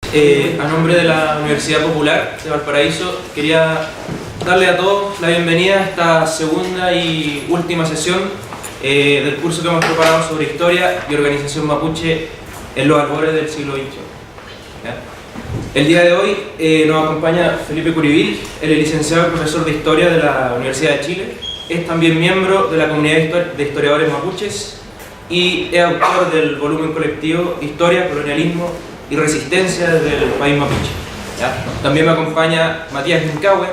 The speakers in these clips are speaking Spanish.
A nombre de la Universidad Popular de Valparaíso, quería darle a todos la bienvenida a esta segunda y última sesión del curso que hemos preparado sobre historia y organización mapuche en los albores del siglo XXI. ¿Ya? El día de hoy nos acompaña Felipe Curibil, él es licenciado y profesor de Historia de la Universidad de Chile, es también miembro de la comunidad de historiadores mapuches y es autor del volumen colectivo Historia, Colonialismo y Resistencia desde el país mapuche. ¿Ya? También me acompaña Matías Mincahue,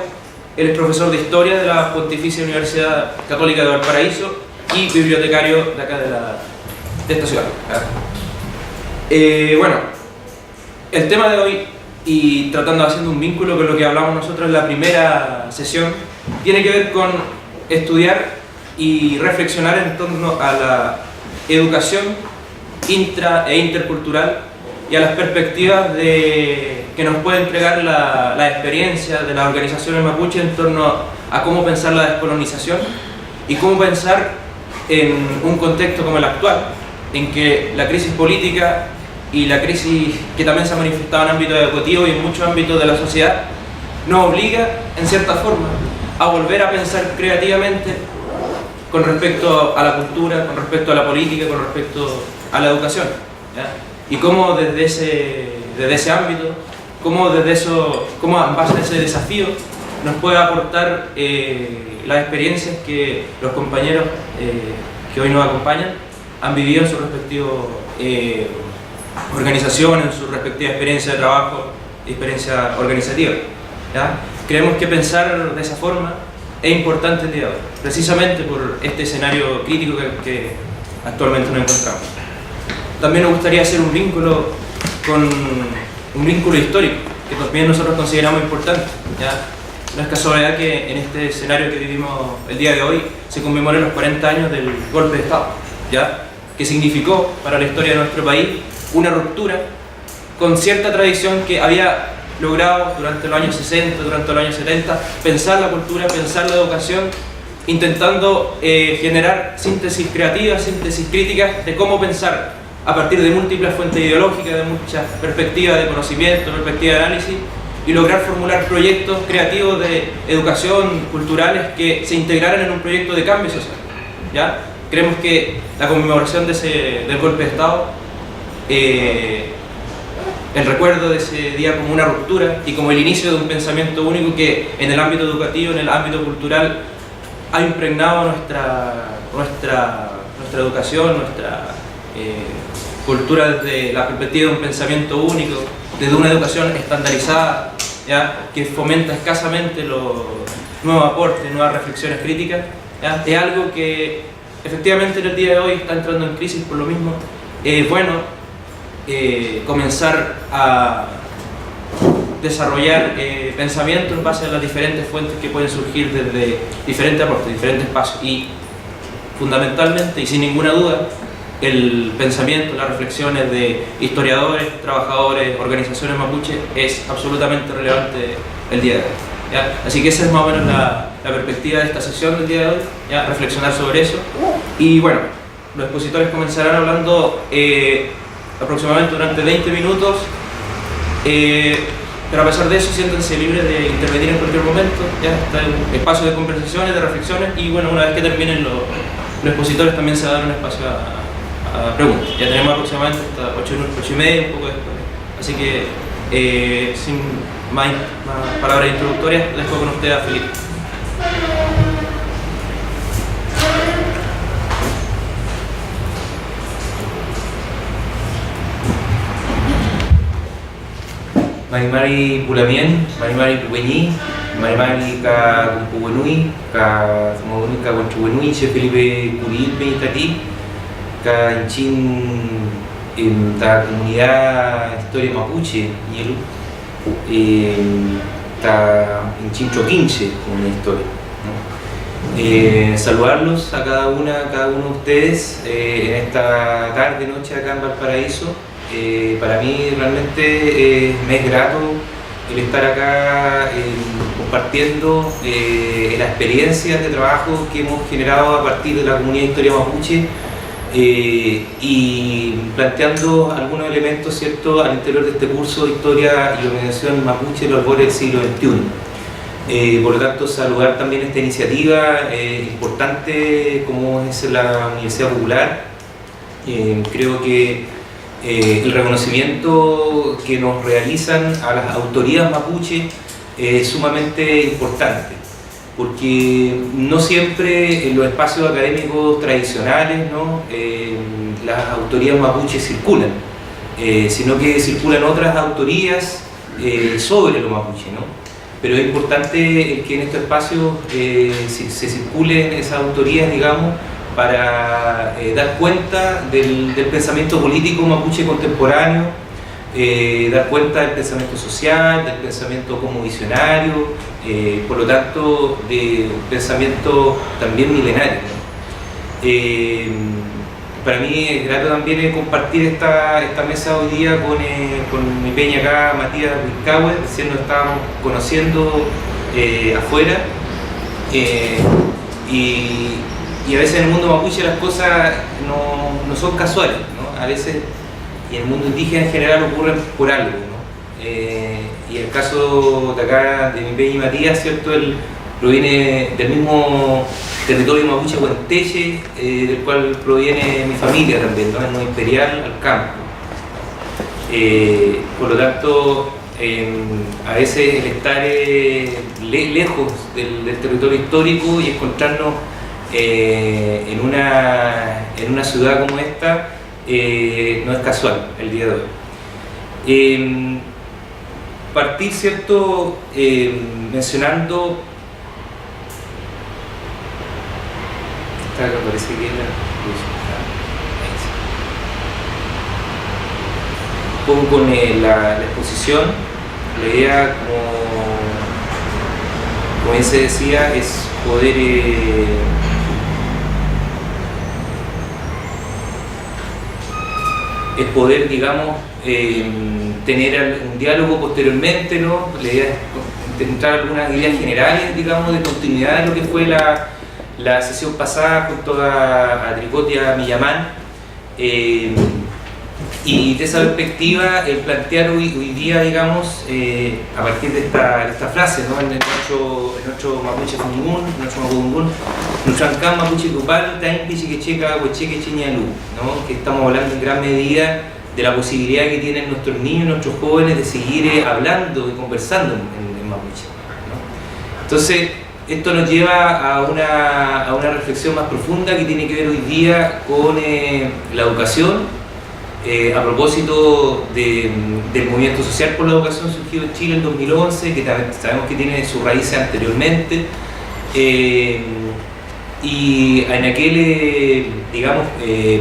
él es profesor de Historia de la Pontificia Universidad Católica de Valparaíso y bibliotecario de acá de esta ciudad. Bueno, el tema de hoy, y haciendo un vínculo con lo que hablamos nosotros en la primera sesión, tiene que ver con estudiar y reflexionar en torno a la educación intra e intercultural y a las perspectivas que nos puede entregar la experiencia de las organizaciones mapuche en torno a cómo pensar la descolonización y cómo pensar en un contexto como el actual, en que la crisis política y la crisis que también se ha manifestado en ámbito educativo y en muchos ámbitos de la sociedad nos obliga, en cierta forma, a volver a pensar creativamente con respecto a la cultura, con respecto a la política, con respecto a la educación. ¿Ya? Y cómo desde ese ámbito, cómo en base a ese desafío nos puede aportar las experiencias que los compañeros que hoy nos acompañan han vivido en su respectivo organización, en su respectiva experiencia de trabajo y experiencia organizativa. ¿Ya? Creemos que pensar de esa forma es importante el día de hoy, precisamente por este escenario crítico que actualmente nos encontramos. También nos gustaría hacer un vínculo histórico, que también nosotros consideramos importante. ¿Ya? No es casualidad que en este escenario que vivimos el día de hoy se conmemoren los 40 años del golpe de Estado, ¿ya? Que significó para la historia de nuestro país una ruptura con cierta tradición que había logrado durante los años 60, durante los años 70, pensar la cultura, pensar la educación, intentando generar síntesis creativas, síntesis críticas de cómo pensar a partir de múltiples fuentes ideológicas, de muchas perspectivas de conocimiento, perspectivas de análisis, y lograr formular proyectos creativos de educación, culturales, que se integraran en un proyecto de cambio social. ¿Ya? Creemos que la conmemoración del golpe de Estado, el recuerdo de ese día como una ruptura y como el inicio de un pensamiento único que en el ámbito educativo, en el ámbito cultural, ha impregnado nuestra educación, nuestra cultura desde la perspectiva de un pensamiento único, desde una educación estandarizada, ¿ya? Que fomenta escasamente los nuevos aportes, nuevas reflexiones críticas. ¿Ya? Es algo que efectivamente en el día de hoy está entrando en crisis, por lo mismo es bueno comenzar a desarrollar pensamiento en base a las diferentes fuentes que pueden surgir desde diferentes aportes, diferentes espacios, y fundamentalmente y sin ninguna duda el pensamiento, las reflexiones de historiadores, trabajadores, organizaciones mapuche es absolutamente relevante el día de hoy. ¿Ya? Así que esa es más o menos la perspectiva de esta sesión del día de hoy, ¿ya? Reflexionar sobre eso. Y bueno, los expositores comenzarán hablando aproximadamente durante 20 minutos, pero a pesar de eso siéntanse libres de intervenir en cualquier momento. Ya está el espacio de conversaciones, de reflexiones, y bueno, una vez que terminen los expositores también se va a dar un espacio a preguntas. Ya tenemos aproximadamente hasta 8:30, un poco después. Así que sin más palabras introductorias, dejo con usted a Felipe. Marimari Pulamien, Marimari Pupeñí, Marimari Ka Kumpuwenui, Ka Zamagunui, Ka Wanchuwenui, Che Felipe Curibil Peñitati, Ka Inchin en la comunidad Historia Mapuche, y ta Inchin Choquinche, comunidad Historia. Saludarlos a cada uno de ustedes en esta tarde, noche acá en Valparaíso. Para mí realmente me es grato el estar acá compartiendo las experiencias de trabajo que hemos generado a partir de la comunidad Historia Mapuche y planteando algunos elementos, ¿cierto?, al interior de este curso de Historia y Organización Mapuche en los albores del siglo XXI. Por lo tanto, saludar también esta iniciativa importante como es la Universidad Popular. Creo que el reconocimiento que nos realizan a las autorías mapuche es sumamente importante, porque no siempre en los espacios académicos tradicionales, ¿no?, las autorías mapuches circulan, sino que circulan otras autorías sobre lo mapuche, ¿no? Pero es importante que en estos espacios se circulen esas autorías, digamos, para dar cuenta del pensamiento político mapuche contemporáneo, dar cuenta del pensamiento social, del pensamiento como visionario, por lo tanto de un pensamiento también milenario, ¿no? Para mí es grato también compartir esta mesa hoy día con mi peña acá, Matías Huiscahue. Recién nos estábamos conociendo afuera, y a veces en el mundo mapuche las cosas no son casuales, ¿no? A veces, y en el mundo indígena en general, ocurren por algo, ¿no? Y en el caso de acá, de mi peña y Matías, ¿cierto?, él proviene del mismo territorio mapuche Huenteche, del cual proviene mi familia también, ¿no?, en lo imperial al campo. Por lo tanto, a veces el estar lejos del territorio histórico y encontrarnos en una ciudad como esta no es casual el día de hoy. Partir, ¿cierto?, mencionando esta que parece que es un poco con la exposición. La idea, como bien se decía, es poder, digamos, tener un diálogo posteriormente, ¿no? La idea es entrar algunas ideas generales, digamos, de continuidad de lo que fue la sesión pasada junto a Tricot y a Millamán, y de esa perspectiva el plantear hoy día, digamos, a partir de esta frase, ¿no?, en nuestro mapuche fungun, nuestro mapudungun, nuestro ancán mapuche tupal, tain pichiquecheca, huecheque chiñalú, ¿no?, que estamos hablando en gran medida de la posibilidad que tienen nuestros niños, nuestros jóvenes de seguir hablando y conversando en mapuche, ¿no? Entonces, esto nos lleva a una reflexión más profunda que tiene que ver hoy día con la educación, a propósito del movimiento social por la educación surgido en Chile en 2011, que sabemos que tiene sus raíces anteriormente, y en aquel, digamos,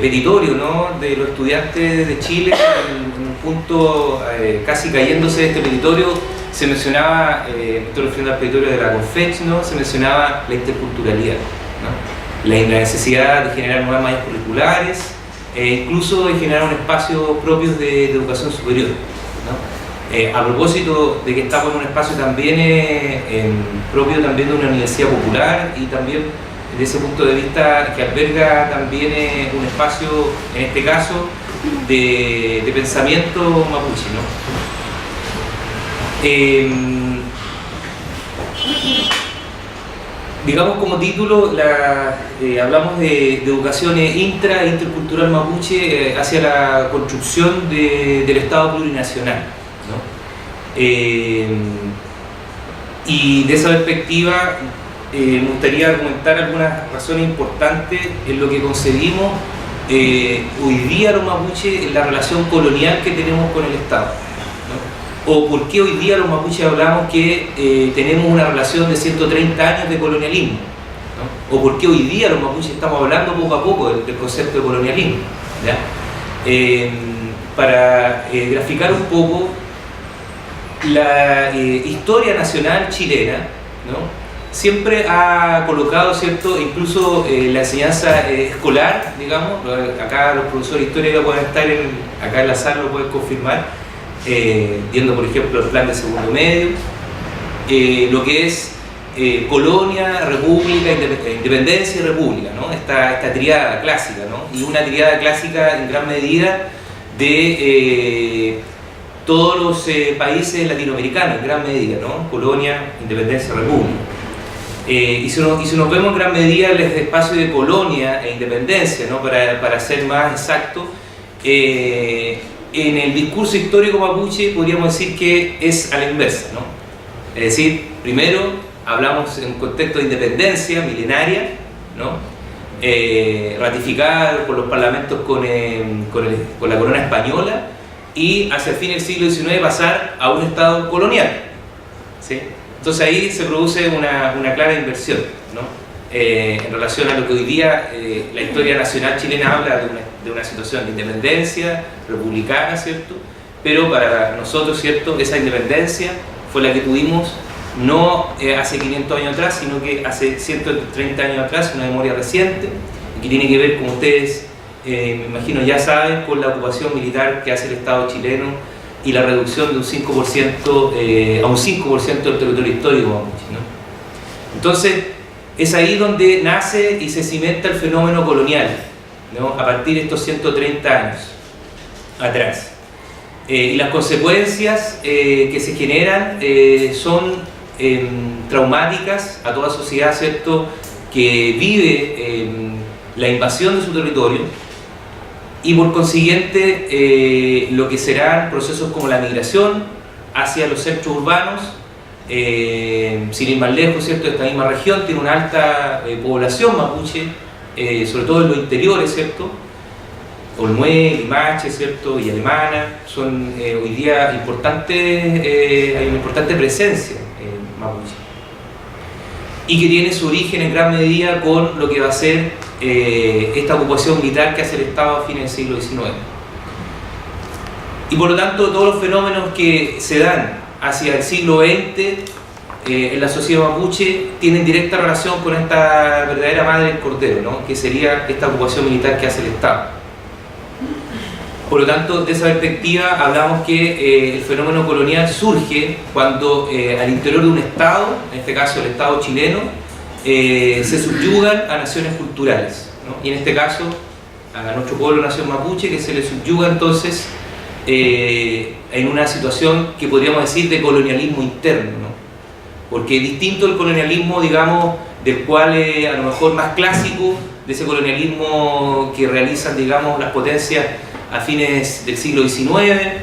petitorio, ¿no?, de los estudiantes de Chile, en un punto casi cayéndose de este petitorio, se mencionaba, estoy refiriendo al petitorio de la Confech, ¿no?, se mencionaba la interculturalidad, ¿no?, la necesidad de generar nuevas mallas curriculares, incluso de generar un espacio propio de educación superior, ¿no? A propósito de que estamos en un espacio también propio también de una universidad popular, y también desde ese punto de vista que alberga también un espacio, en este caso, de pensamiento mapuche, ¿no? Digamos, como título, hablamos de educación intercultural mapuche hacia la construcción del Estado plurinacional, ¿no? Y de esa perspectiva me gustaría argumentar algunas razones importantes en lo que concebimos hoy día los mapuches en la relación colonial que tenemos con el Estado, ¿no? O por qué hoy día los mapuches hablamos que tenemos una relación de 130 años de colonialismo, ¿no? O por qué hoy día los mapuches estamos hablando poco a poco del concepto de colonialismo, ¿ya? Para graficar un poco la historia nacional chilena, ¿no?, siempre ha colocado, ¿cierto?, incluso la enseñanza escolar, digamos, acá los profesores de historia pueden estar acá en la sala, lo pueden confirmar, viendo por ejemplo el plan de segundo medio, lo que es colonia, república, independencia y república, ¿no? Esta triada clásica, ¿no? Y una triada clásica en gran medida de todos los países latinoamericanos, en gran medida, ¿no? Colonia, independencia, república. Y si nos vemos en gran medida el espacio de colonia e independencia, ¿no? Para ser más exacto, en el discurso histórico mapuche podríamos decir que es a la inversa, ¿no? Es decir, primero hablamos en un contexto de independencia milenaria, ¿no? Ratificada por los parlamentos con la corona española, y hacia el fin del siglo XIX pasar a un estado colonial, ¿sí? Entonces ahí se produce una clara inversión, ¿no? En relación a lo que hoy día la historia nacional chilena habla de una situación de independencia republicana, ¿cierto? Pero para nosotros, ¿cierto?, esa independencia fue la que tuvimos no hace 500 años atrás, sino que hace 130 años atrás, una memoria reciente, que tiene que ver, como ustedes me imagino ya saben, con la ocupación militar que hace el Estado chileno y la reducción de un 5% a un 5% del territorio histórico mapuche, ¿no? Entonces, es ahí donde nace y se cimenta el fenómeno colonial, ¿no? A partir de estos 130 años atrás. Y las consecuencias que se generan son traumáticas a toda sociedad, ¿cierto?, que vive la invasión de su territorio, y por consiguiente lo que serán procesos como la migración hacia los centros urbanos. Sin ir más lejos, ¿cierto?, esta misma región tiene una alta población mapuche, sobre todo en los interiores, ¿cierto? Olmué, Limache, ¿cierto?, y Alemana son hoy día importantes, hay una importante presencia mapuche, y que tiene su origen en gran medida con lo que va a ser esta ocupación militar que hace el Estado a fines del siglo XIX. Y por lo tanto todos los fenómenos que se dan hacia el siglo XX en la sociedad mapuche tienen directa relación con esta verdadera madre del cordero, ¿no?, que sería esta ocupación militar que hace el Estado. Por lo tanto, de esa perspectiva hablamos que el fenómeno colonial surge cuando al interior de un Estado, en este caso el Estado chileno, se subyugan a naciones culturales, ¿no? Y en este caso a nuestro pueblo nación mapuche, que se le subyuga entonces en una situación que podríamos decir de colonialismo interno, ¿no? Porque distinto el colonialismo, digamos, del cual a lo mejor más clásico, de ese colonialismo que realizan, digamos, las potencias a fines del siglo XIX,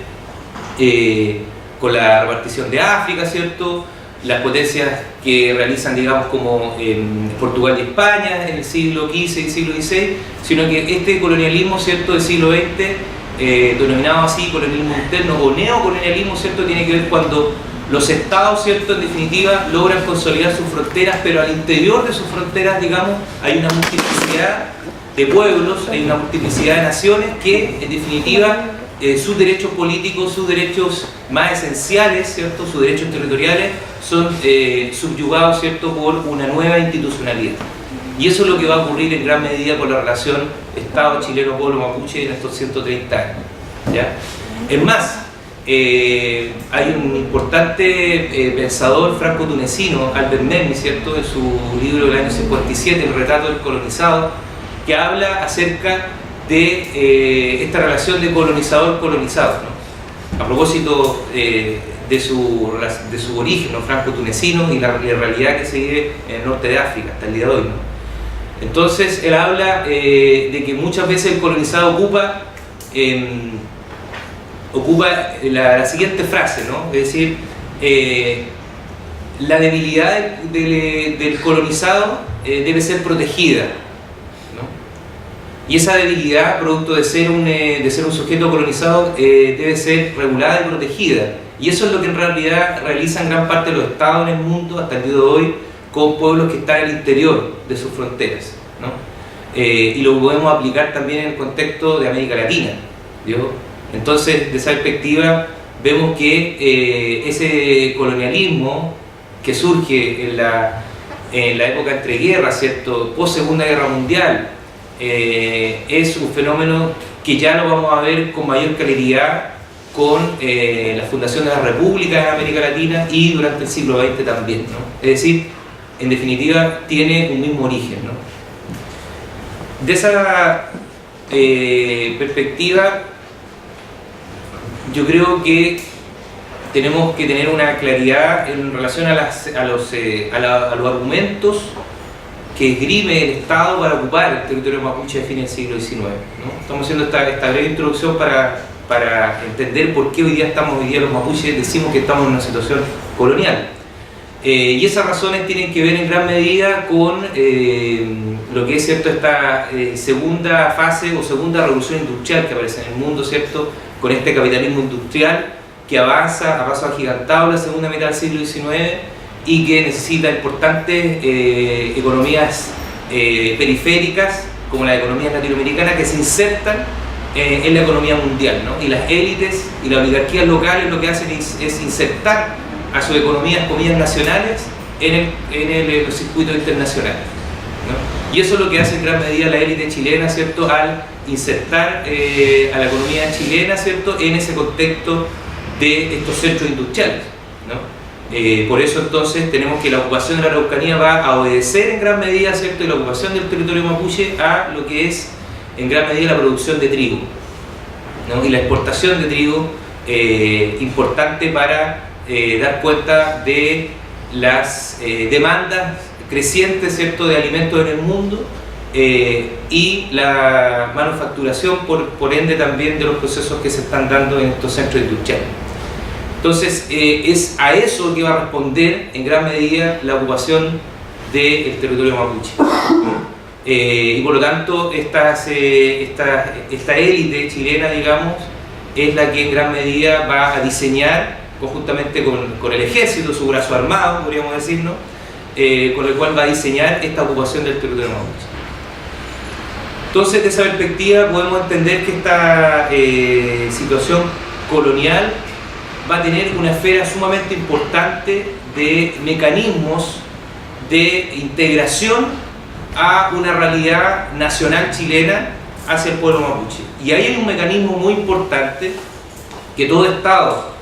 con la repartición de África, ¿cierto?, las potencias que realizan, digamos, como Portugal y España en el siglo XV y siglo XVI, sino que este colonialismo, ¿cierto?, del siglo XX, denominado así colonialismo interno o neocolonialismo, ¿cierto?, tiene que ver cuando los estados, ¿cierto?, en definitiva logran consolidar sus fronteras, pero al interior de sus fronteras, digamos, hay una multiplicidad de pueblos, hay una multiplicidad de naciones que, en definitiva, sus derechos políticos, sus derechos más esenciales, ¿cierto?, sus derechos territoriales, son subyugados, ¿cierto?, por una nueva institucionalidad. Y eso es lo que va a ocurrir en gran medida con la relación Estado chileno-pueblo mapuche en estos 130 años, ¿ya? Es más, hay un importante pensador franco-tunecino, Albert Memmi, ¿cierto?, en su libro del año 57, El retrato del colonizado, que habla acerca de esta relación de colonizador-colonizado, ¿no? A propósito de su origen, ¿no?, franco-tunecino, y la realidad que se vive en el norte de África hasta el día de hoy, ¿no? Entonces él habla de que muchas veces el colonizado ocupa la siguiente frase, ¿no? Es decir, la debilidad del colonizado debe ser protegida, ¿no? Y esa debilidad, producto de ser un sujeto colonizado, debe ser regulada y protegida. Y eso es lo que en realidad realizan gran parte de los estados en el mundo hasta el día de hoy, con pueblos que están al interior de sus fronteras, ¿no? Y lo podemos aplicar también en el contexto de América Latina, ¿vio? Entonces, de esa perspectiva, vemos que ese colonialismo que surge en la época entre guerras, ¿cierto?, post Segunda Guerra Mundial, es un fenómeno que ya lo vamos a ver con mayor claridad con la fundación de las repúblicas en América Latina y durante el siglo XX también, ¿no? Es decir, en definitiva tiene un mismo origen, ¿no? De esa perspectiva, yo creo que tenemos que tener una claridad en relación a los argumentos que esgrime el Estado para ocupar el territorio mapuche a fines del siglo XIX, ¿no? Estamos haciendo esta breve introducción para entender por qué hoy día los mapuches decimos que estamos en una situación colonial. Y esas razones tienen que ver en gran medida con lo que es, ¿cierto?, esta segunda fase o segunda revolución industrial que aparece en el mundo, ¿cierto?, con este capitalismo industrial que avanza a paso agigantado en la segunda mitad del siglo XIX y que necesita importantes economías periféricas, como las economías latinoamericanas, que se insertan en la economía mundial, ¿no? Y las élites y las oligarquías locales lo que hacen es insertar a sus economías, comillas, nacionales en los circuitos internacionales, ¿no? Y eso es lo que hace en gran medida la élite chilena, ¿cierto?, al insertar a la economía chilena, ¿cierto?, en ese contexto de estos centros industriales, ¿no? Por eso entonces tenemos que la ocupación de la Araucanía va a obedecer en gran medida, ¿cierto?, y la ocupación del territorio mapuche a lo que es en gran medida la producción de trigo, ¿no? Y la exportación de trigo importante para dar cuenta de las demandas crecientes, ¿cierto?, de alimentos en el mundo y la manufacturación, por ende también de los procesos que se están dando en estos centros industriales. Entonces es a eso que va a responder en gran medida la ocupación del territorio mapuche, ¿no? Y por lo tanto esta élite chilena, digamos, es la que en gran medida va a diseñar, conjuntamente con el ejército, su brazo armado, podríamos decir, ¿no?, con el cual va a diseñar esta ocupación del territorio mapuche. Entonces, de esa perspectiva podemos entender que esta situación colonial va a tener una esfera sumamente importante de mecanismos de integración a una realidad nacional chilena hacia el pueblo mapuche. Y ahí hay un mecanismo muy importante que todo Estado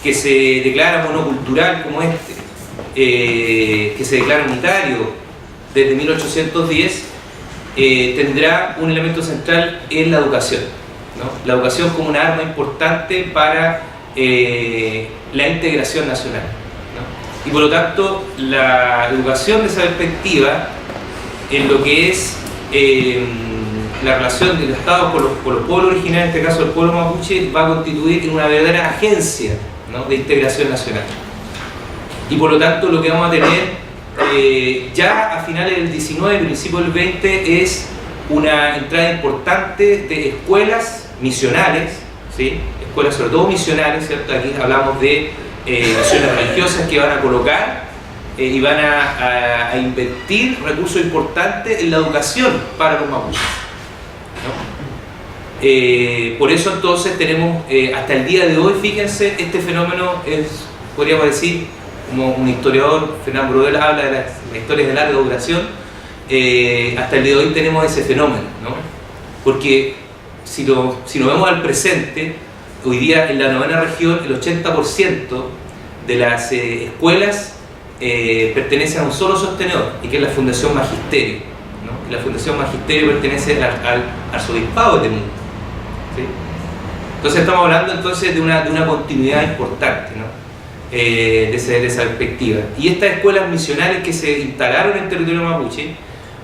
que se declara monocultural como que se declara unitario desde 1810, tendrá un elemento central en la educación, ¿no? La educación como una arma importante para la integración nacional, ¿no? Y por lo tanto la educación de esa perspectiva en lo que es la relación del Estado con los pueblos originarios, en este caso el pueblo mapuche, va a constituir una verdadera agencia, ¿no?, de integración nacional. Y por lo tanto lo que vamos a tener ya a finales del 19, principios del 20, es una entrada importante de escuelas misionales, ¿sí?, escuelas sobre todo misionales, ¿cierto? Aquí hablamos de misiones religiosas que van a colocar y van a invertir recursos importantes en la educación para los mapuches, ¿no? Por eso entonces tenemos hasta el día de hoy, fíjense, este fenómeno es, podríamos decir, como un historiador, Fernando Brodel, habla de las historias de larga duración, hasta el día de hoy tenemos ese fenómeno, ¿no? Porque si nos vemos al presente, hoy día en la novena región el 80% de las escuelas pertenece a un solo sostenedor, y que es la Fundación Magisterio, ¿no? Y la Fundación Magisterio pertenece al arzobispado de Temuco, ¿sí? Entonces estamos hablando entonces de una continuidad importante, ¿no? De esa perspectiva. Y estas escuelas misionales que se instalaron en el territorio mapuche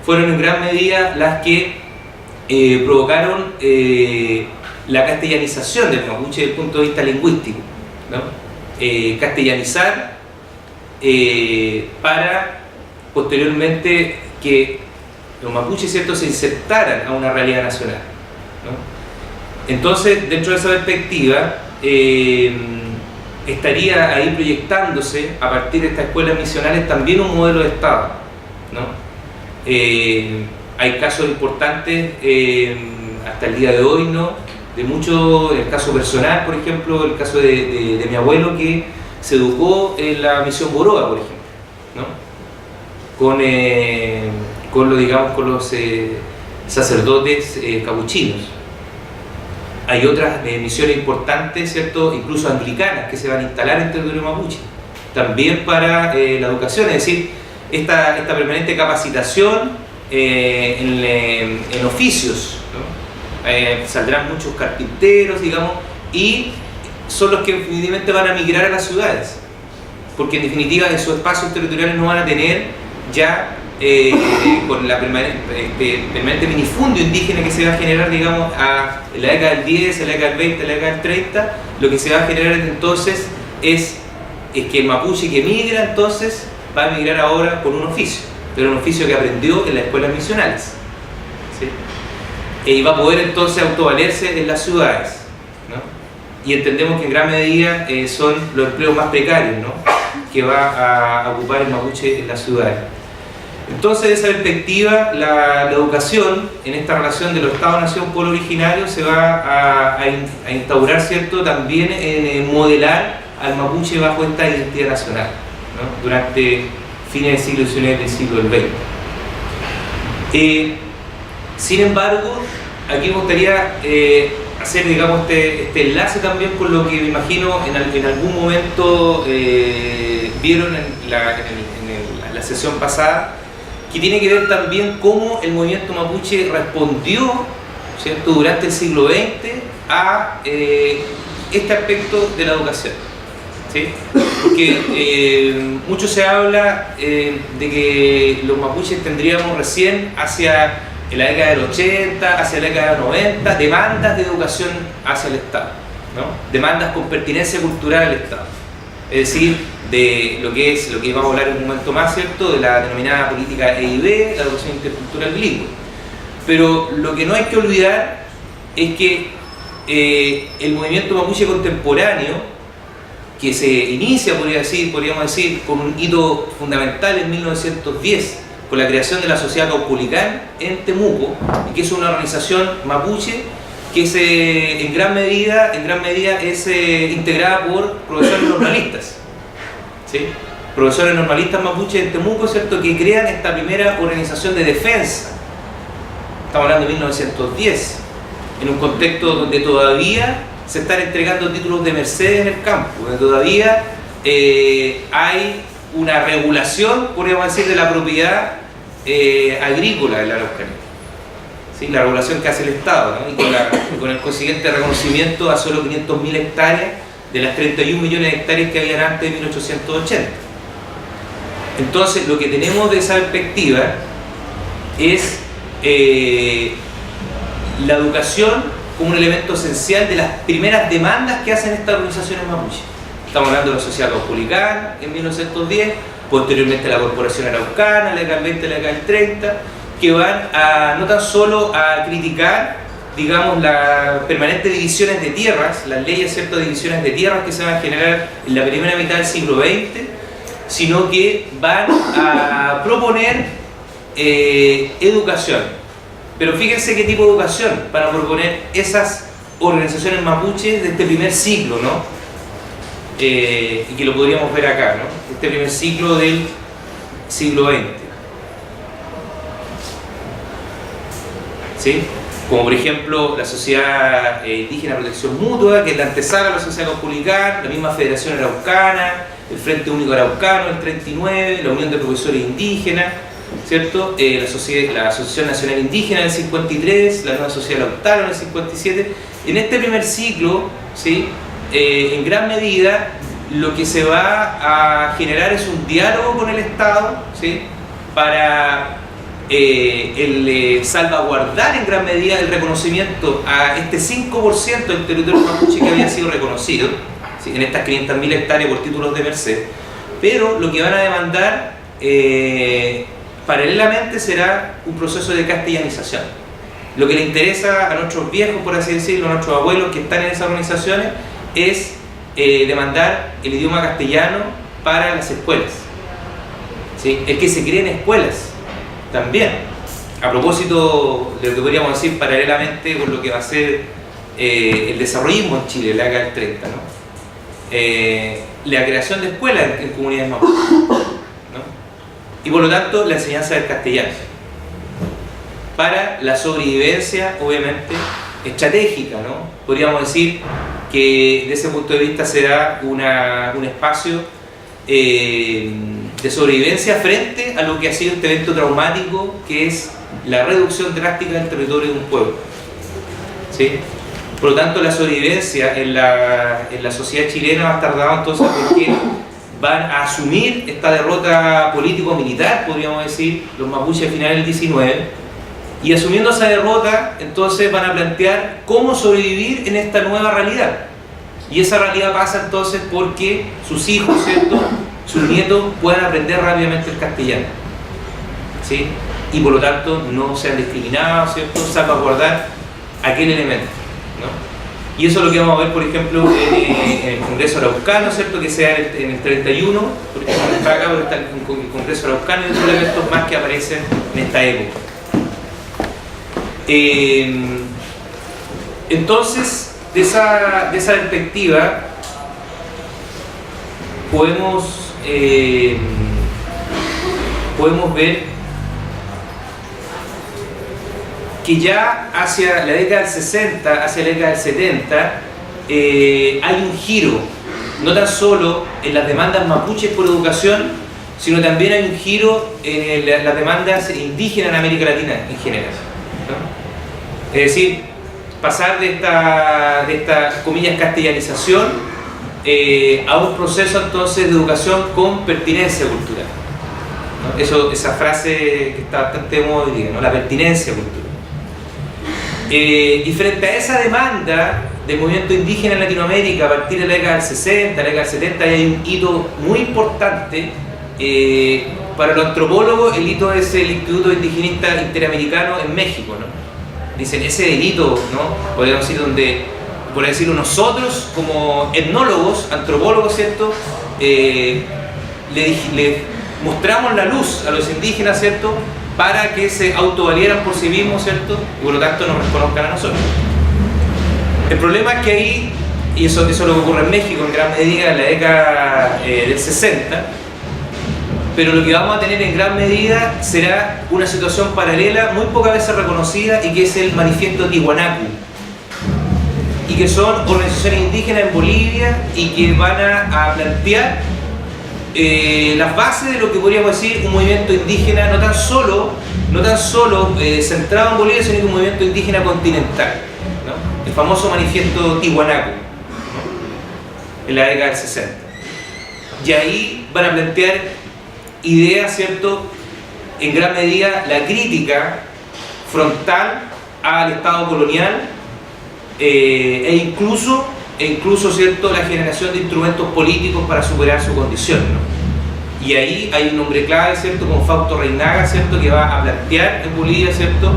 fueron en gran medida las que provocaron la castellanización del mapuche desde el punto de vista lingüístico, ¿no? Castellanizar para posteriormente que los mapuches, ¿cierto?, se insertaran a una realidad nacional, ¿no? Entonces, dentro de esa perspectiva, estaría ahí proyectándose a partir de estas escuelas misionales también un modelo de Estado, ¿no? Hay casos importantes hasta el día de hoy, ¿no?, de mucho, el caso personal, por ejemplo, el caso de mi abuelo, que se educó en la misión Boroa, por ejemplo, ¿no?, con los sacerdotes capuchinos. Hay otras misiones importantes, ¿cierto?, incluso anglicanas, que se van a instalar en el territorio mapuche, también para la educación. Es decir, esta permanente capacitación en oficios, ¿no? Saldrán muchos carpinteros, digamos, y son los que definitivamente van a migrar a las ciudades, porque en definitiva en sus espacios territoriales no van a tener ya con la permanente minifundio indígena que se va a generar, digamos, en la década del 10, en la década del 20, en la década del 30, lo que se va a generar entonces es que el mapuche que migra entonces va a migrar ahora con un oficio, pero un oficio que aprendió en las escuelas misionales, ¿sí? Y va a poder entonces autovalerse en las ciudades, ¿no? Y entendemos que en gran medida son los empleos más precarios, ¿no?, que va a ocupar el mapuche en las ciudades. Entonces, de esa perspectiva, la educación en esta relación de los Estados-Nación pueblo originario se va a instaurar, ¿cierto?, también en modelar al mapuche bajo esta identidad nacional, ¿no?, durante fines del siglo XIX y del siglo XX. Sin embargo, aquí me gustaría hacer, digamos, este enlace también con lo que me imagino en algún momento vieron en la sesión pasada, que tiene que ver también cómo el movimiento mapuche respondió, ¿cierto?, durante el siglo XX a este aspecto de la educación, ¿sí? Porque mucho se habla de que los mapuches tendríamos recién hacia la década del 80, hacia la década del 90, demandas de educación hacia el Estado, ¿no? Demandas con pertinencia cultural al Estado, es decir, de lo que vamos a hablar en un momento más, ¿cierto?, de la denominada política EIB, la educación intercultural bilingüe. Pero lo que no hay que olvidar es que el movimiento mapuche contemporáneo, que se inicia, podríamos decir, con un hito fundamental en 1910, con la creación de la Sociedad Caupolicán en Temuco, y que es una organización mapuche que en gran medida es integrada por profesores normalistas, ¿sí? Profesores normalistas mapuches en Temuco, ¿cierto?, que crean esta primera organización de defensa. Estamos hablando de 1910, en un contexto donde todavía se están entregando títulos de mercedes en el campo, donde todavía hay una regulación, podríamos decir, de la propiedad agrícola de la Araucanía, ¿sí? La regulación que hace el Estado, ¿no?, y con el consiguiente reconocimiento a solo 500.000 hectáreas de las 31 millones de hectáreas que habían antes de 1880. Entonces, lo que tenemos de esa perspectiva es la educación como un elemento esencial de las primeras demandas que hacen estas organizaciones mapuche. Estamos hablando de la Sociedad Caupolicán en 1910, posteriormente la Corporación Araucana, la década del 20, la década del 30, que van no tan solo a criticar, digamos, las permanentes divisiones de tierras, las leyes, ciertas divisiones de tierras que se van a generar en la primera mitad del siglo XX, sino que van a proponer educación. Pero fíjense qué tipo de educación para proponer esas organizaciones mapuches de este primer siglo, ¿no? Y que lo podríamos ver acá, ¿no?, este primer siglo del siglo XX, ¿sí? Como por ejemplo la Sociedad Indígena de Protección Mutua, que es la antesala a la Sociedad Caupolicán, la misma Federación Araucana, el Frente Único Araucano, el 39, la Unión de Profesores Indígenas, ¿cierto?, la Asociación Nacional Indígena del 53, la Nueva Sociedad Lautaro en el 57. En este primer ciclo, ¿sí?, en gran medida lo que se va a generar es un diálogo con el Estado, ¿sí?, para salvaguardar en gran medida el reconocimiento a este 5% del territorio mapuche que había sido reconocido, ¿sí?, en estas 500.000 hectáreas por títulos de merced. Pero lo que van a demandar paralelamente será un proceso de castellanización. Lo que le interesa a nuestros viejos, por así decirlo, a nuestros abuelos que están en esas organizaciones, es demandar el idioma castellano para las escuelas, ¿sí?, el que se creen escuelas también, a propósito de lo que podríamos decir paralelamente con lo que va a ser el desarrollismo en Chile, la década del 30, ¿no? La creación de escuelas en comunidades mapuches, ¿no?, y por lo tanto la enseñanza del castellano para la sobrevivencia, obviamente, estratégica, ¿no? Podríamos decir que desde ese punto de vista será un espacio de sobrevivencia frente a lo que ha sido este evento traumático, que es la reducción drástica del territorio de un pueblo. ¿Sí? Por lo tanto, la sobrevivencia en la sociedad chilena va a estar dada entonces porque van a asumir esta derrota político-militar, podríamos decir, los mapuches a finales del 19, y asumiendo esa derrota, entonces van a plantear cómo sobrevivir en esta nueva realidad. Y esa realidad pasa entonces porque sus hijos, ¿cierto?, sus nietos puedan aprender rápidamente el castellano, ¿sí? Y por lo tanto no sean discriminados, ¿cierto?, salvaguardar aquel elemento, ¿no? Y eso es lo que vamos a ver, por ejemplo, en el Congreso Araucano, ¿cierto?, que sea en el 31, por ejemplo, acá está el Congreso Araucano y otros elementos más que aparecen en esta época. Entonces, de esa perspectiva, podemos ver que ya hacia la década del 60, hacia la década del 70, hay un giro, no tan solo en las demandas mapuches por educación, sino también hay un giro en las demandas indígenas en América Latina en general, ¿no? Es decir, pasar de esta comillas castellanización a un proceso entonces de educación con pertinencia cultural, ¿no? Esa frase que está bastante de moda hoy día, ¿no? La pertinencia cultural. Y frente a esa demanda del movimiento indígena en Latinoamérica a partir de la década del 60, la década del 70, hay un hito muy importante. Para los antropólogos, el hito es el Instituto Indigenista Interamericano en México, ¿no? Dicen, ese hito, ¿no?, podríamos decir, donde, por decirlo, nosotros como etnólogos, antropólogos, ¿cierto?, le mostramos la luz a los indígenas, ¿cierto?, para que se autovalieran por sí mismos, ¿cierto?, y por lo tanto nos reconozcan a nosotros. El problema es que ahí, y eso es lo que ocurre en México en gran medida en la década del 60, pero lo que vamos a tener en gran medida será una situación paralela muy pocas veces reconocida, y que es el Manifiesto Tiwanaku, y que son organizaciones indígenas en Bolivia y que van a plantear las bases de lo que podríamos decir un movimiento indígena no tan solo centrado en Bolivia, sino que un movimiento indígena continental, ¿no? El famoso Manifiesto Tiwanaku, ¿no?, en la década del 60. Y ahí van a plantear ideas, ¿cierto?, en gran medida la crítica frontal al Estado colonial, e incluso, ¿cierto?, la generación de instrumentos políticos para superar su condición, ¿no? Y ahí hay un hombre clave, ¿cierto?, como Fausto Reinaga, ¿cierto?, que va a plantear en Bolivia, ¿cierto?,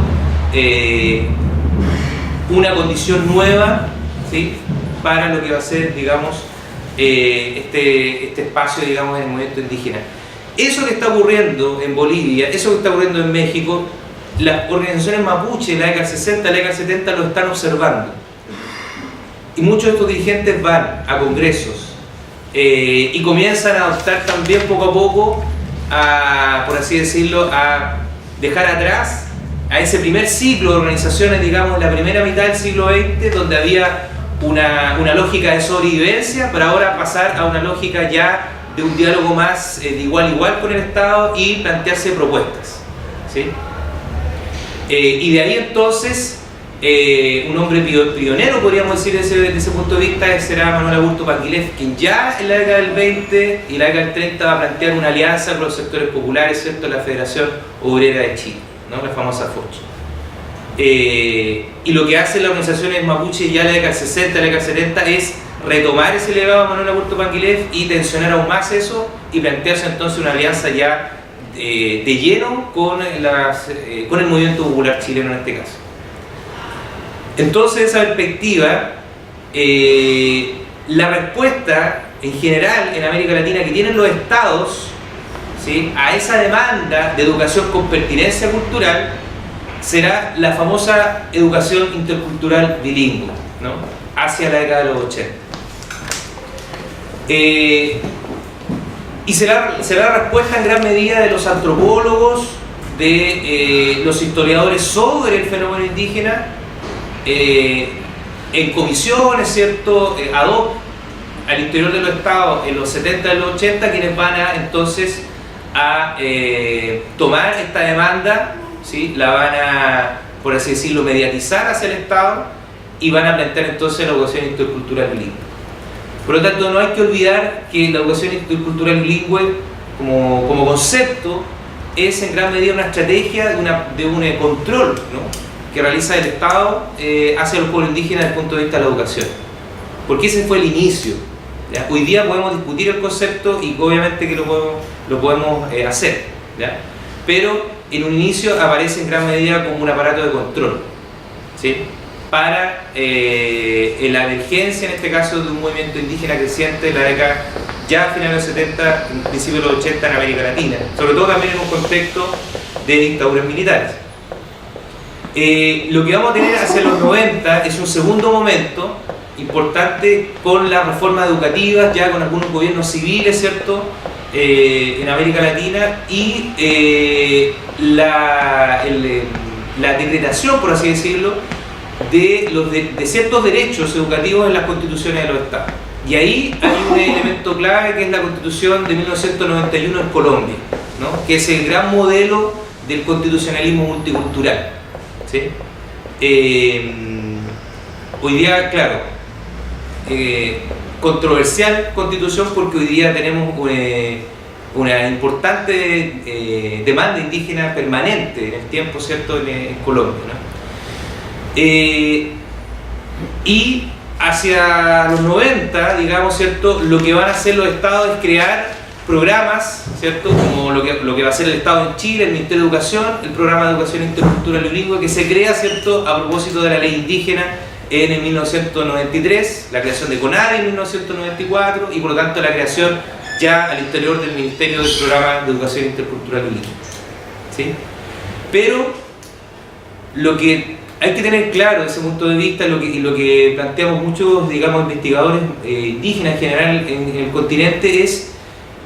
una condición nueva, ¿sí?, para lo que va a ser, digamos, este espacio, digamos, en el movimiento indígena. Eso que está ocurriendo en Bolivia, eso que está ocurriendo en México, las organizaciones mapuche en la década del 60, la década del 70 lo están observando. Y muchos de estos dirigentes van a congresos y comienzan a adoptar también poco a poco, por así decirlo, a dejar atrás a ese primer ciclo de organizaciones, digamos, la primera mitad del siglo XX, donde había una lógica de sobrevivencia, para ahora pasar a una lógica ya de un diálogo más de igual a igual con el Estado y plantearse propuestas, ¿sí? Y de ahí entonces un hombre pionero, podríamos decir, desde ese punto de vista, será Manuel Augusto Panguilef, quien ya en la década del 20 y la década del 30 va a plantear una alianza con los sectores populares, ¿cierto?, la Federación Obrera de Chile, ¿no?, la famosa FOCH. Y lo que hacen las organizaciones mapuche ya en la década del 60, la década del 70 es retomar ese legado a Manuel Augusto Panguilef y tensionar aún más eso, y plantearse entonces una alianza ya de lleno con el movimiento popular chileno en este caso. Entonces, esa perspectiva, la respuesta en general en América Latina que tienen los estados, ¿sí?, a esa demanda de educación con pertinencia cultural será la famosa educación intercultural bilingüe, ¿no?, hacia la década de los 80. Y será la respuesta en gran medida de los antropólogos, de los historiadores sobre el fenómeno indígena, en comisiones, ¿cierto?, ad hoc al interior de los estados en los 70 y los 80, quienes van a entonces a tomar esta demanda, ¿sí? La van a, por así decirlo, mediatizar hacia el Estado y van a plantear entonces la educación intercultural bilingüe. Por lo tanto, no hay que olvidar que la educación intercultural bilingüe como concepto es en gran medida una estrategia de un control, ¿no?, que realiza el Estado hacia los pueblos indígenas desde el punto de vista de la educación. Porque ese fue el inicio, ¿ya? Hoy día podemos discutir el concepto y obviamente que lo podemos hacer, ¿ya? Pero en un inicio aparece en gran medida como un aparato de control, ¿sí?, para la emergencia, en este caso, de un movimiento indígena creciente de la década ya a finales de los 70, principios de los 80 en América Latina, sobre todo también en un contexto de dictaduras militares. Lo que vamos a tener hacia los 90 es un segundo momento importante con las reformas educativas, ya con algunos gobiernos civiles, ¿cierto?, en América Latina, y la decretación, por así decirlo, de ciertos derechos educativos en las constituciones de los estados. Y ahí hay un elemento clave que es la Constitución de 1991 en Colombia, ¿no?, que es el gran modelo del constitucionalismo multicultural, ¿sí? Hoy día, claro, controversial constitución, porque hoy día tenemos una importante demanda indígena permanente en el tiempo, ¿cierto?, en Colombia, ¿no? Y hacia los 90, digamos, ¿cierto?, lo que van a hacer los estados es crear programas, ¿cierto?, como lo que va a hacer el Estado en Chile, el Ministerio de Educación, el Programa de Educación Intercultural y Bilingüe, que se crea, ¿cierto?, a propósito de la ley indígena en el 1993, la creación de CONADI en 1994 y por lo tanto la creación ya al interior del Ministerio del Programa de Educación Intercultural y Bilingüe, ¿sí? Pero lo que hay que tener claro desde ese punto de vista, y lo que planteamos muchos, digamos, investigadores indígenas en general en el continente, es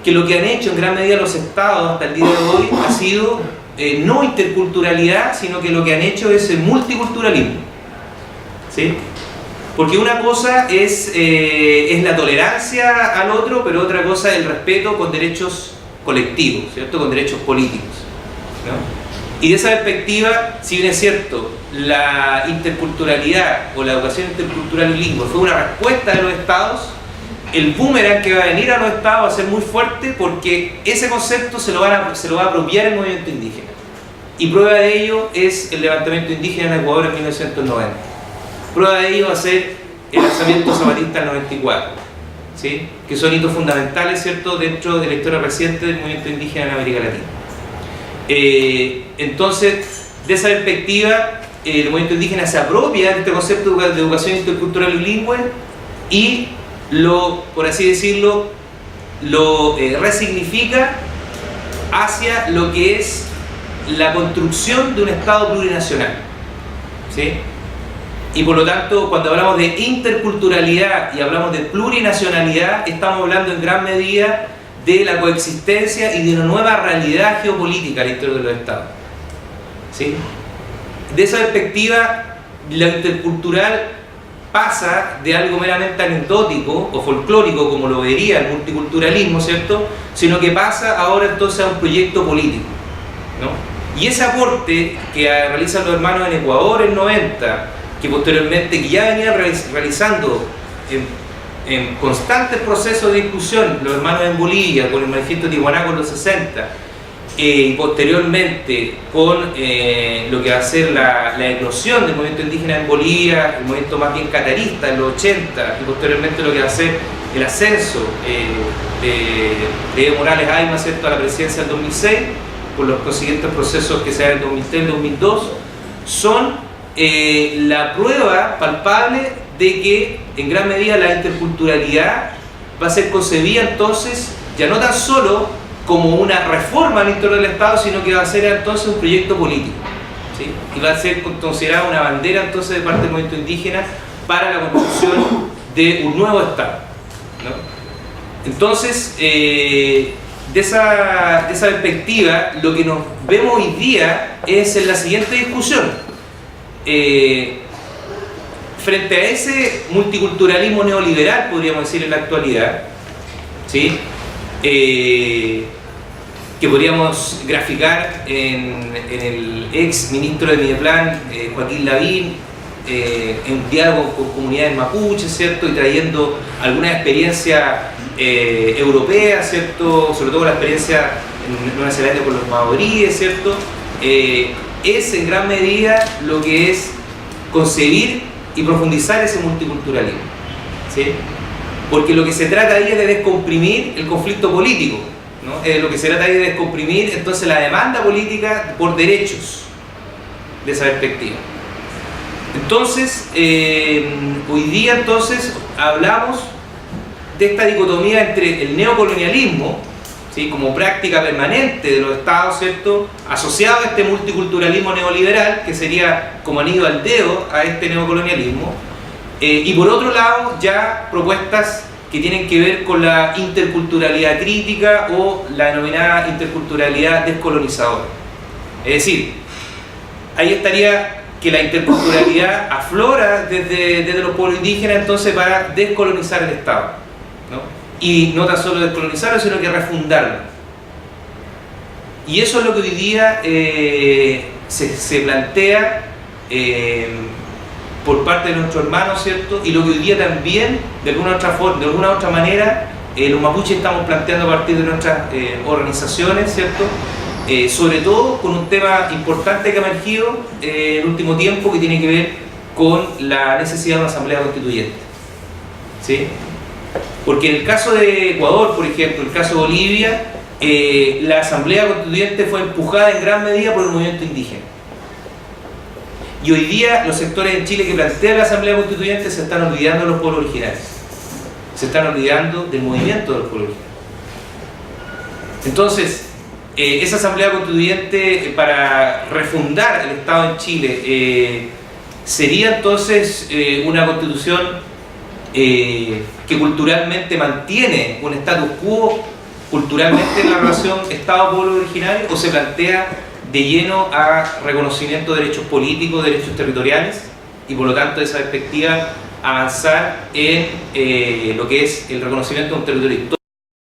que lo que han hecho en gran medida los estados hasta el día de hoy ha sido no interculturalidad, sino que lo que han hecho es multiculturalismo, ¿sí? Porque una cosa es la tolerancia al otro, pero otra cosa es el respeto con derechos colectivos, ¿cierto?, con derechos políticos, ¿no? Y de esa perspectiva, si bien es cierto, la interculturalidad o la educación intercultural bilingüe fue una respuesta de los estados, el boomerang que va a venir a los estados va a ser muy fuerte, porque ese concepto se lo va a apropiar el movimiento indígena. Y prueba de ello es el levantamiento indígena en Ecuador en 1990. Prueba de ello va a ser el lanzamiento zapatista en 94, ¿sí?, que son hitos fundamentales, ¿cierto?, dentro de la historia reciente del movimiento indígena en América Latina. Entonces, de esa perspectiva, el movimiento indígena se apropia de este concepto de educación intercultural y bilingüe y por así decirlo, lo resignifica hacia lo que es la construcción de un Estado plurinacional, ¿sí? Y por lo tanto, cuando hablamos de interculturalidad y hablamos de plurinacionalidad, estamos hablando en gran medida de la coexistencia y de una nueva realidad geopolítica al interior de los estados, ¿sí? De esa perspectiva, lo intercultural pasa de algo meramente anecdótico o folclórico, como lo vería el multiculturalismo, ¿cierto?, sino que pasa ahora entonces a un proyecto político, ¿no? Y ese aporte que realizan los hermanos en Ecuador en 90, que posteriormente que ya venían realizando en constantes procesos de discusión los hermanos en Bolivia con el manifiesto Tiwanaku en los 60, y posteriormente con lo que va a ser la eclosión del movimiento indígena en Bolivia, el movimiento más bien catarista en los 80, y posteriormente lo que va a ser el ascenso de Evo Morales Ayma, ¿cierto?, a la presidencia del 2006, con los consiguientes procesos que se dan en 2003 y 2002, son la prueba palpable de que en gran medida la interculturalidad va a ser concebida entonces ya no tan solo como una reforma al interior del Estado, sino que va a ser entonces un proyecto político, ¿sí? Y va a ser considerada una bandera entonces de parte del movimiento indígena para la construcción de un nuevo Estado, ¿no? Entonces, de esa perspectiva, lo que nos vemos hoy día es en la siguiente discusión. Frente a ese multiculturalismo neoliberal, podríamos decir en la actualidad, ¿sí?, que que podríamos graficar en el ex ministro de Mideplan, Joaquín Lavín, en un diálogo con comunidades mapuches, ¿cierto? Y trayendo alguna experiencia europea, ¿cierto? Sobre todo la experiencia en Nueva Zelanda con los maoríes, ¿cierto? Es en gran medida lo que es concebir y profundizar ese multiculturalismo, ¿sí? Porque lo que se trata ahí es de descomprimir el conflicto político, ¿no? Lo que se trata ahí es de descomprimir entonces la demanda política por derechos de esa perspectiva. Entonces, hoy día entonces hablamos de esta dicotomía entre el neocolonialismo, ¿sí? Como práctica permanente de los estados, ¿cierto? Asociado a este multiculturalismo neoliberal, que sería como anillo al dedo a este neocolonialismo, y por otro lado ya propuestas que tienen que ver con la interculturalidad crítica o la denominada interculturalidad descolonizadora. Es decir, ahí estaría que la interculturalidad aflora desde los pueblos indígenas entonces para descolonizar el Estado, ¿no? Y no tan solo descolonizarlo, sino que refundarlo. Y eso es lo que hoy día se plantea por parte de nuestros hermanos, ¿cierto? Y lo que hoy día también, de alguna otra manera, los mapuches estamos planteando a partir de nuestras organizaciones, ¿cierto? Sobre todo con un tema importante que ha emergido en el último tiempo, que tiene que ver con la necesidad de una asamblea constituyente, ¿sí? Porque en el caso de Ecuador, por ejemplo, en el caso de Bolivia, la asamblea constituyente fue empujada en gran medida por el movimiento indígena. Y hoy día los sectores en Chile que plantean la asamblea constituyente se están olvidando de los pueblos originarios, se están olvidando del movimiento de los pueblos originarios. Entonces, esa asamblea constituyente para refundar el Estado en Chile sería entonces una constitución que culturalmente mantiene un status quo culturalmente en la relación Estado-pueblo originario, o se plantea de lleno a reconocimiento de derechos políticos, derechos territoriales, y por lo tanto de esa perspectiva avanzar en lo que es el reconocimiento de un territorio histórico.